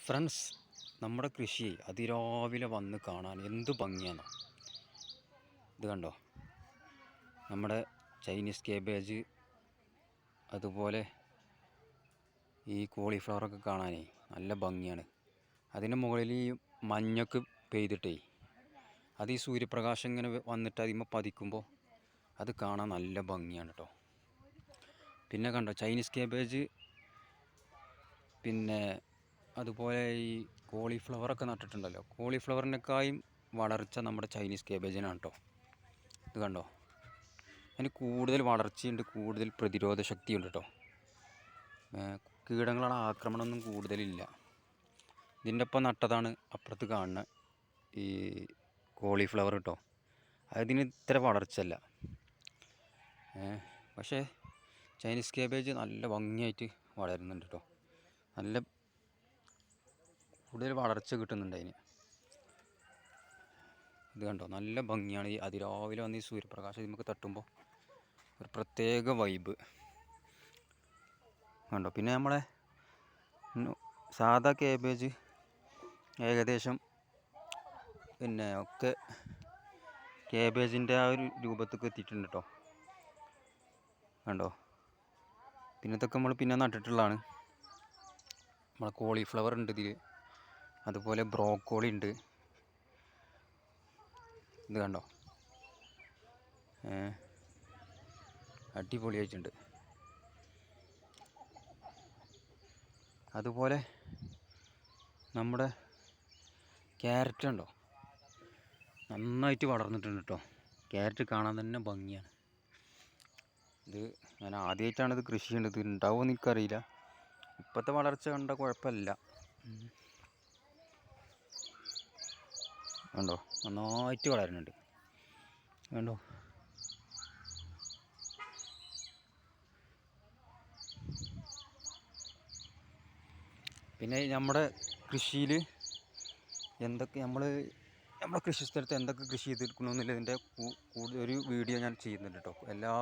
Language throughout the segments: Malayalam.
ഫ്രണ്ട്സ്, നമ്മുടെ കൃഷി അതിരാവിലെ വന്ന് കാണാൻ എന്ത് ഭംഗിയാണ്. ഇത് കണ്ടോ, നമ്മുടെ ചൈനീസ് കേബേജ്, അതുപോലെ ഈ കോളിഫ്ലവറൊക്കെ കാണാനേ നല്ല ഭംഗിയാണ്. അതിൻ്റെ മുകളിൽ ഈ മഞ്ഞൊക്കെ പെയ്തിട്ടേ അത് ഈ സൂര്യപ്രകാശം ഇങ്ങനെ വന്നിട്ട് അതിന്മേൽ പതിക്കുമ്പോൾ അത് കാണാൻ നല്ല ഭംഗിയാണ് കേട്ടോ. പിന്നെ കണ്ടോ, ചൈനീസ് കേബേജ്, പിന്നെ അതുപോലെ ഈ കോളിഫ്ലവറൊക്കെ നട്ടിട്ടുണ്ടല്ലോ. കോളിഫ്ലവറിനേക്കാളും വളർച്ച നമ്മുടെ ചൈനീസ് കേബേജിനാണ് കേട്ടോ. ഇത് കണ്ടോ, അതിന് കൂടുതൽ വളർച്ചയുണ്ട്, കൂടുതൽ പ്രതിരോധ ശക്തിയുണ്ട് കേട്ടോ. കീടങ്ങളുടെ ആക്രമണമൊന്നും കൂടുതലില്ല. ഇതിൻ്റെ ഒപ്പം നട്ടതാണ് അപ്പുറത്ത് കാണുന്ന ഈ കോളിഫ്ലവർ കേട്ടോ. അതിന് ഇത്ര വളർച്ചയല്ല, പക്ഷേ ചൈനീസ് കേബേജ് നല്ല ഭംഗിയായിട്ട് വളരുന്നുണ്ട് കേട്ടോ. നല്ല കൂടുതൽ വളർച്ച കിട്ടുന്നുണ്ട് അതിന്. ഇത് കണ്ടോ, നല്ല ഭംഗിയാണ്. ഈ അതിരാവിലെ വന്ന് ഈ സൂര്യപ്രകാശം നമുക്ക് തട്ടുമ്പോൾ ഒരു പ്രത്യേക വൈബ് കണ്ടോ. പിന്നെ നമ്മളെ സാധാ കേബേജ് ഏകദേശം പിന്നെ ഒക്കെ കേബേജിൻ്റെ ആ ഒരു രൂപത്തേക്ക് എത്തിയിട്ടുണ്ട് കേട്ടോ. കണ്ടോ, പിന്നെ ഇതൊക്കെ നമ്മൾ പിന്നെ നട്ടിട്ടുള്ളതാണ്. നമ്മളെ കോളിഫ്ലവർ ഉണ്ട് ഇതിൽ, അതുപോലെ ബ്രോക്കോളി ഉണ്ട്. ഇത് കണ്ടോ, അടിപൊളിയായിട്ടുണ്ട്. അതുപോലെ നമ്മുടെ ക്യാരറ്റ് ഉണ്ടോ, നന്നായിട്ട് വളർന്നിട്ടുണ്ട് കേട്ടോ. ക്യാരറ്റ് കാണാൻ തന്നെ ഭംഗിയാണ്. ഇത് ഞാൻ ആദ്യമായിട്ടാണ് ഇത് കൃഷി ചെയ്യേണ്ടത്. ഇത് ഉണ്ടാവുമെന്ന് എനിക്കറിയില്ല. ഇപ്പോഴത്തെ വളർച്ച കണ്ട കുഴപ്പമില്ല. കണ്ടോ, നന്നായിട്ട് വളരുന്നുണ്ട്. കണ്ടോ, പിന്നെ നമ്മുടെ കൃഷിയിൽ എന്തൊക്കെ നമ്മുടെ കൃഷി സ്ഥലത്ത് എന്തൊക്കെ കൃഷി ചെയ്തെടുക്കണമെന്നുള്ളതിൻ്റെ കൂടുതൽ ഒരു വീഡിയോ ഞാൻ ചെയ്യുന്നുണ്ട് കേട്ടോ. എല്ലാ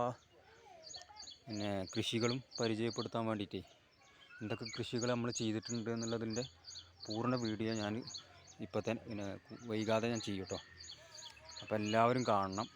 പിന്നെ കൃഷികളും പരിചയപ്പെടുത്താൻ വേണ്ടിയിട്ട് എന്തൊക്കെ കൃഷികൾ നമ്മൾ ചെയ്തിട്ടുണ്ട് എന്നുള്ളതിൻ്റെ പൂർണ്ണ വീഡിയോ ഞാൻ ഇപ്പോൾ തന്നെ വൈകാതെ ഞാൻ ചെയ്യും കേട്ടോ. അപ്പോൾ എല്ലാവരും കാണണം.